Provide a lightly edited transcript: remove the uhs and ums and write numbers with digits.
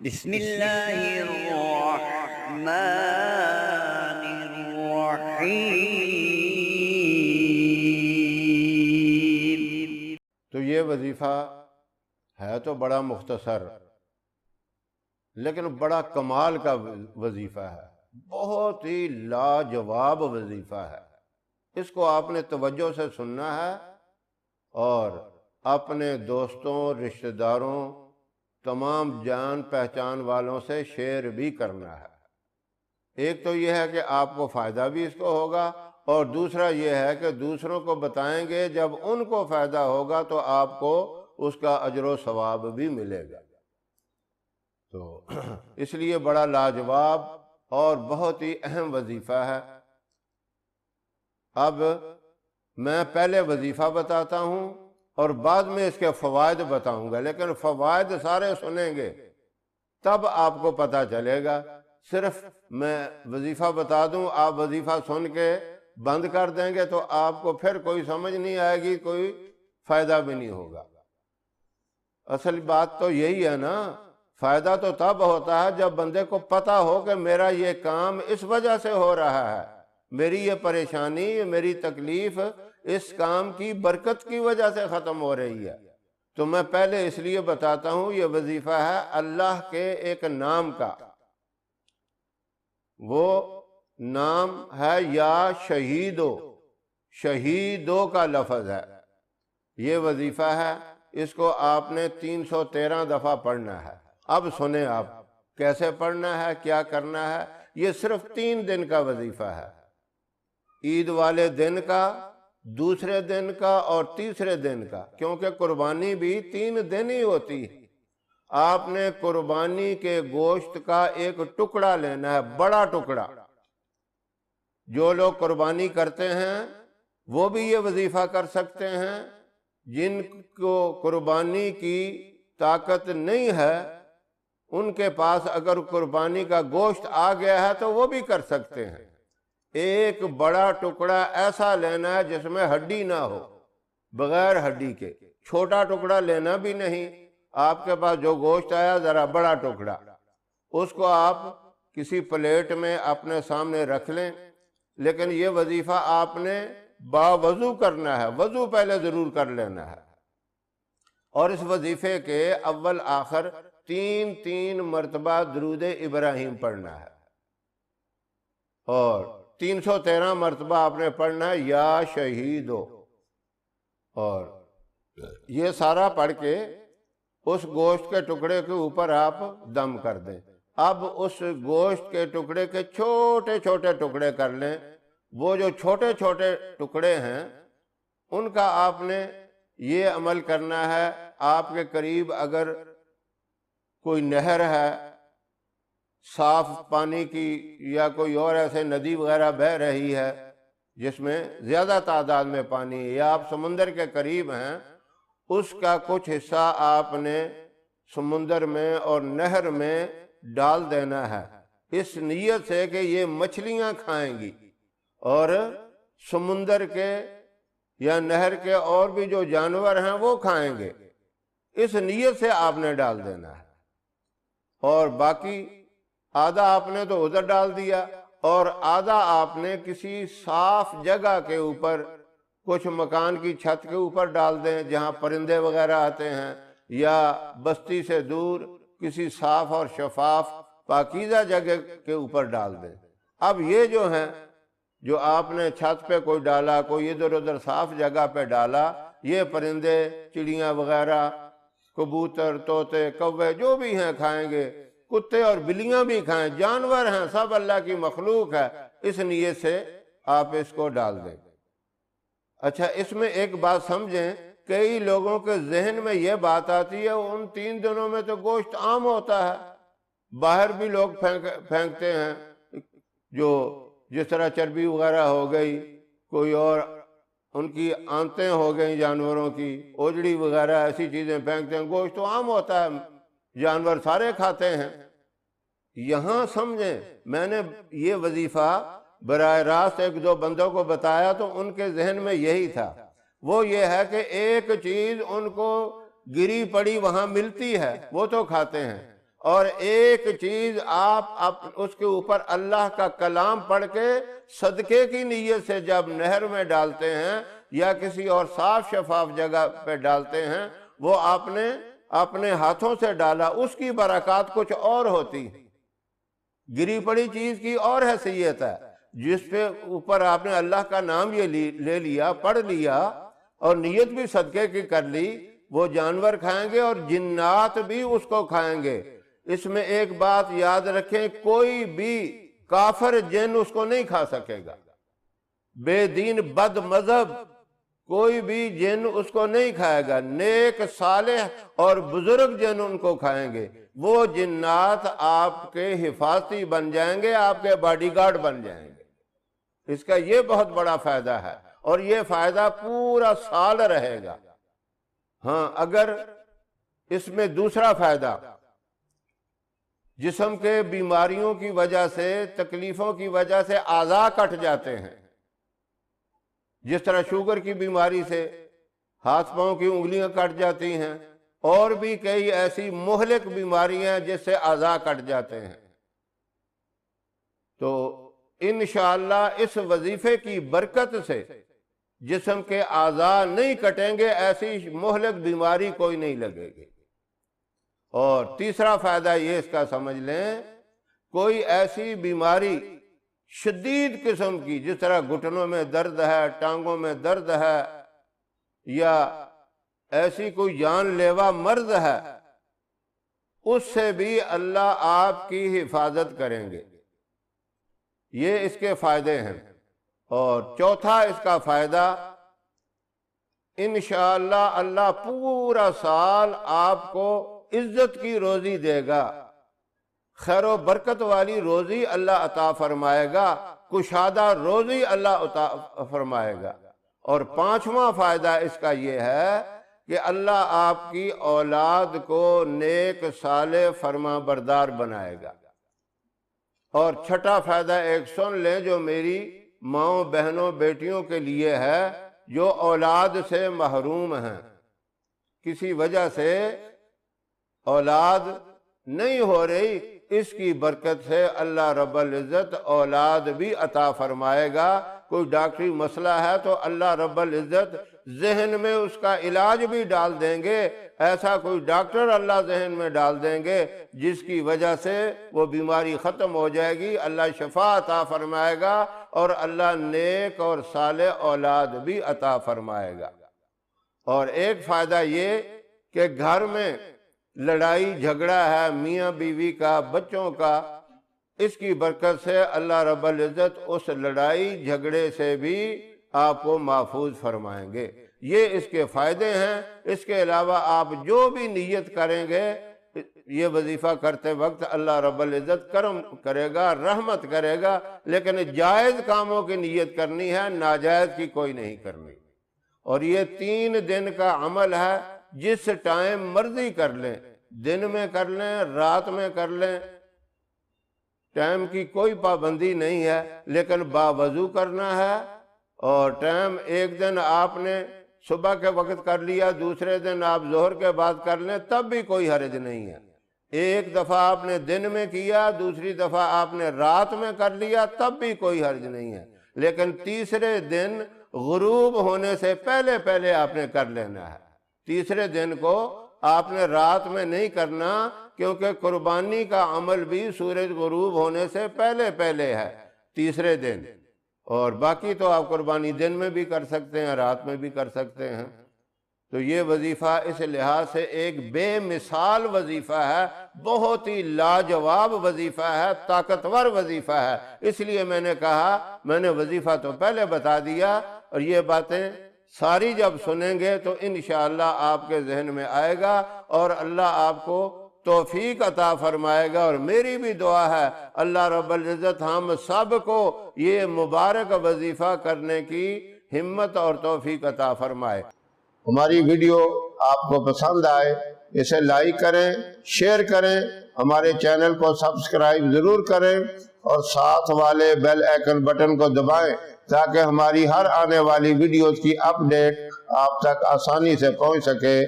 بسم اللہ الرحمن الرحیم۔ تو یہ وظیفہ ہے تو بڑا مختصر، لیکن بڑا کمال کا وظیفہ ہے، بہت ہی لاجواب وظیفہ ہے۔ اس کو آپ نے توجہ سے سننا ہے اور اپنے دوستوں، رشتہ داروں، تمام جان پہچان والوں سے شیئر بھی کرنا ہے۔ ایک تو یہ ہے کہ آپ کو فائدہ بھی اس کو ہوگا، اور دوسرا یہ ہے کہ دوسروں کو بتائیں گے، جب ان کو فائدہ ہوگا تو آپ کو اس کا اجر و ثواب بھی ملے گا۔ تو اس لیے بڑا لاجواب اور بہت ہی اہم وظیفہ ہے۔ اب میں پہلے وظیفہ بتاتا ہوں اور بعد میں اس کے فوائد بتاؤں گا، لیکن فوائد سارے سنیں گے تب آپ کو پتہ چلے گا۔ صرف میں وظیفہ بتا دوں، آپ وظیفہ سن کے بند کر دیں گے تو آپ کو پھر کوئی سمجھ نہیں آئے گی، کوئی فائدہ بھی نہیں ہوگا۔ اصل بات تو یہی ہے نا، فائدہ تو تب ہوتا ہے جب بندے کو پتہ ہو کہ میرا یہ کام اس وجہ سے ہو رہا ہے، میری یہ پریشانی، میری تکلیف اس کام کی برکت کی وجہ سے ختم ہو رہی ہے۔ تو میں پہلے اس لیے بتاتا ہوں، یہ وظیفہ ہے اللہ کے ایک نام کا۔ وہ نام ہے یا شہیدو، شہیدو کا لفظ ہے۔ یہ وظیفہ ہے، اس کو آپ نے 313 دفعہ پڑھنا ہے۔ اب سنیں آپ کیسے پڑھنا ہے، کیا کرنا ہے۔ یہ صرف 3 دن کا وظیفہ ہے، عید والے دن کا، دوسرے دن کا اور تیسرے دن کا، کیونکہ قربانی بھی 3 دن ہی ہوتی ہے۔ آپ نے قربانی کے گوشت کا ایک ٹکڑا لینا ہے، بڑا ٹکڑا۔ جو لوگ قربانی کرتے ہیں وہ بھی یہ وظیفہ کر سکتے ہیں، جن کو قربانی کی طاقت نہیں ہے ان کے پاس اگر قربانی کا گوشت آ گیا ہے تو وہ بھی کر سکتے ہیں۔ ایک بڑا ٹکڑا ایسا لینا ہے جس میں ہڈی نہ ہو، بغیر ہڈی کے۔ چھوٹا ٹکڑا لینا بھی نہیں، آپ کے پاس جو گوشت آیا ذرا بڑا ٹکڑا، اس کو آپ کسی پلیٹ میں اپنے سامنے رکھ لیں۔ لیکن یہ وظیفہ آپ نے باوضو کرنا ہے، وضو پہلے ضرور کر لینا ہے، اور اس وظیفے کے اول آخر 3 مرتبہ درود ابراہیم پڑھنا ہے، اور 313 مرتبہ آپ نے پڑھنا ہے یا شہیدو۔ اور یہ سارا پڑھ کے اس گوشت کے ٹکڑے کے اوپر آپ دم کر دیں۔ اب اس گوشت کے ٹکڑے کے چھوٹے چھوٹے ٹکڑے کر لیں۔ وہ جو چھوٹے چھوٹے ٹکڑے ہیں ان کا آپ نے یہ عمل کرنا ہے، آپ کے قریب اگر کوئی نہر ہے صاف پانی کی، یا کوئی اور ایسے ندی وغیرہ بہہ رہی ہے جس میں زیادہ تعداد میں پانی ہے، یا آپ سمندر کے قریب ہیں، اس کا کچھ حصہ آپ نے سمندر میں اور نہر میں ڈال دینا ہے، اس نیت سے کہ یہ مچھلیاں کھائیں گی اور سمندر کے یا نہر کے اور بھی جو جانور ہیں وہ کھائیں گے۔ اس نیت سے آپ نے ڈال دینا ہے، اور باقی آدھا آپ نے تو ادھر ڈال دیا، اور آدھا آپ نے کسی صاف جگہ کے اوپر، کچھ مکان کی چھت کے اوپر ڈال دیں جہاں پرندے وغیرہ آتے ہیں، یا بستی سے دور کسی صاف اور شفاف پاکیزہ جگہ کے اوپر ڈال دیں۔ اب یہ جو ہیں، جو آپ نے چھت پہ کوئی ڈالا، کوئی ادھر ادھر صاف جگہ پہ ڈالا، یہ پرندے، چڑیاں وغیرہ، کبوتر، طوطے، کوے جو بھی ہیں کھائیں گے، کتے اور بلیاں بھی کھائیں، جانور ہیں، سب اللہ کی مخلوق ہے، اس نیت سے آپ اس کو ڈال دیں۔ اچھا، اس میں ایک بات سمجھیں، کئی لوگوں کے ذہن میں یہ بات آتی ہے ان 3 دنوں میں تو گوشت عام ہوتا ہے، باہر بھی لوگ پھینکتے ہیں، جو جس طرح چربی وغیرہ ہو گئی، کوئی اور ان کی آنتیں ہو گئیں جانوروں کی، اوجڑی وغیرہ ایسی چیزیں پھینکتے ہیں، گوشت تو عام ہوتا ہے، جانور سارے کھاتے ہیں۔ یہاں سمجھیں، میں نے یہ وظیفہ براہ راست 1-2 بندوں کو بتایا تو ان کے ذہن میں یہی تھا، وہ یہ ہے کہ ایک چیز ان کو گری پڑی وہاں ملتی ہے وہ تو کھاتے ہیں، اور ایک چیز آپ اس کے اوپر اللہ کا کلام پڑھ کے صدقے کی نیت سے جب نہر میں ڈالتے ہیں یا کسی اور صاف شفاف جگہ پہ ڈالتے ہیں، وہ آپ نے اپنے ہاتھوں سے ڈالا، اس کی برکات کچھ اور ہوتی ہے، گری پڑی چیز کی اور حیثیت ہے، جس پہ اوپر آپ نے اللہ کا نام یہ لے لیا، پڑھ لیا اور نیت بھی صدقے کی کر لی، وہ جانور کھائیں گے اور جنات بھی اس کو کھائیں گے۔ اس میں ایک بات یاد رکھیں، کوئی بھی کافر جن اس کو نہیں کھا سکے گا، بے دین بد مذہب کوئی بھی جن اس کو نہیں کھائے گا، نیک صالح اور بزرگ جن ان کو کھائیں گے۔ وہ جنات آپ کے حفاظتی بن جائیں گے، آپ کے باڈی گارڈ بن جائیں گے۔ اس کا یہ بہت بڑا فائدہ ہے، اور یہ فائدہ پورا سال رہے گا۔ ہاں، اگر اس میں دوسرا فائدہ، جسم کے بیماریوں کی وجہ سے، تکلیفوں کی وجہ سے اعضاء کٹ جاتے ہیں، جس طرح شوگر کی بیماری سے ہاتھ پاؤں کی انگلیاں کٹ جاتی ہیں، اور بھی کئی ایسی مہلک بیماریاں جس سے اعضاء کٹ جاتے ہیں، تو انشاءاللہ اس وظیفے کی برکت سے جسم کے اعضاء نہیں کٹیں گے، ایسی مہلک بیماری کوئی نہیں لگے گی۔ اور تیسرا فائدہ یہ اس کا سمجھ لیں، کوئی ایسی بیماری شدید قسم کی، جس طرح گھٹنوں میں درد ہے، ٹانگوں میں درد ہے، یا ایسی کوئی جان لیوا مرض ہے، اس سے بھی اللہ آپ کی حفاظت کریں گے۔ یہ اس کے فائدے ہیں۔ اور چوتھا اس کا فائدہ، انشاءاللہ اللہ پورا سال آپ کو عزت کی روزی دے گا، خیر و برکت والی روزی اللہ عطا فرمائے گا، کشادہ روزی اللہ عطا فرمائے گا۔ اور پانچواں فائدہ اس کا یہ ہے کہ اللہ آپ کی اولاد کو نیک صالح فرما بردار بنائے گا۔ اور چھٹا فائدہ ایک سن لیں، جو میری ماؤں، بہنوں، بیٹیوں کے لیے ہے، جو اولاد سے محروم ہیں، کسی وجہ سے اولاد نہیں ہو رہی، اس کی برکت سے اللہ رب العزت اولاد بھی عطا فرمائے گا۔ کوئی ڈاکٹری مسئلہ ہے تو اللہ رب العزت ذہن میں اس کا علاج بھی ڈال دیں گے، ایسا کوئی ڈاکٹر اللہ ذہن میں ڈال دیں گے جس کی وجہ سے وہ بیماری ختم ہو جائے گی، اللہ شفا عطا فرمائے گا، اور اللہ نیک اور صالح اولاد بھی عطا فرمائے گا۔ اور ایک فائدہ یہ کہ گھر میں لڑائی جھگڑا ہے میاں بیوی کا، بچوں کا، اس کی برکت سے اللہ رب العزت اس لڑائی جھگڑے سے بھی آپ کو محفوظ فرمائیں گے۔ یہ اس کے فائدے ہیں۔ اس کے علاوہ آپ جو بھی نیت کریں گے یہ وظیفہ کرتے وقت، اللہ رب العزت کرم کرے گا، رحمت کرے گا، لیکن جائز کاموں کی نیت کرنی ہے، ناجائز کی کوئی نہیں کرنی۔ اور یہ 3 دن کا عمل ہے، جس ٹائم مرضی کر لیں، دن میں کر لیں، رات میں کر لیں، ٹائم کی کوئی پابندی نہیں ہے، لیکن باوضو کرنا ہے۔ اور ٹائم ایک دن آپ نے صبح کے وقت کر لیا، دوسرے دن آپ ظہر کے بعد کر لیں، تب بھی کوئی حرج نہیں ہے۔ ایک دفعہ آپ نے دن میں کیا، دوسری دفعہ آپ نے رات میں کر لیا، تب بھی کوئی حرج نہیں ہے، لیکن تیسرے دن غروب ہونے سے پہلے پہلے آپ نے کر لینا ہے۔ تیسرے دن کو آپ نے رات میں نہیں کرنا، کیونکہ قربانی کا عمل بھی سورج غروب ہونے سے پہلے پہلے ہے، تیسرے دن۔ اور باقی تو آپ قربانی دن میں بھی کر سکتے ہیں، رات میں بھی کر سکتے ہیں۔ تو یہ وظیفہ اس لحاظ سے ایک بے مثال وظیفہ ہے، بہت ہی لاجواب وظیفہ ہے، طاقتور وظیفہ ہے۔ اس لیے میں نے کہا، میں نے وظیفہ تو پہلے بتا دیا، اور یہ باتیں ساری جب سنیں گے تو انشاءاللہ آپ کے ذہن میں آئے گا، اور اللہ آپ کو توفیق عطا فرمائے گا۔ اور میری بھی دعا ہے اللہ رب العزت ہم سب کو یہ مبارک وظیفہ کرنے کی ہمت اور توفیق عطا فرمائے۔ ہماری ویڈیو آپ کو پسند آئے اسے لائک کریں، شیئر کریں، ہمارے چینل کو سبسکرائب ضرور کریں، اور ساتھ والے بیل آئیکن بٹن کو دبائیں تاکہ ہماری ہر آنے والی ویڈیوز کی اپ ڈیٹ آپ تک آسانی سے پہنچ سکے۔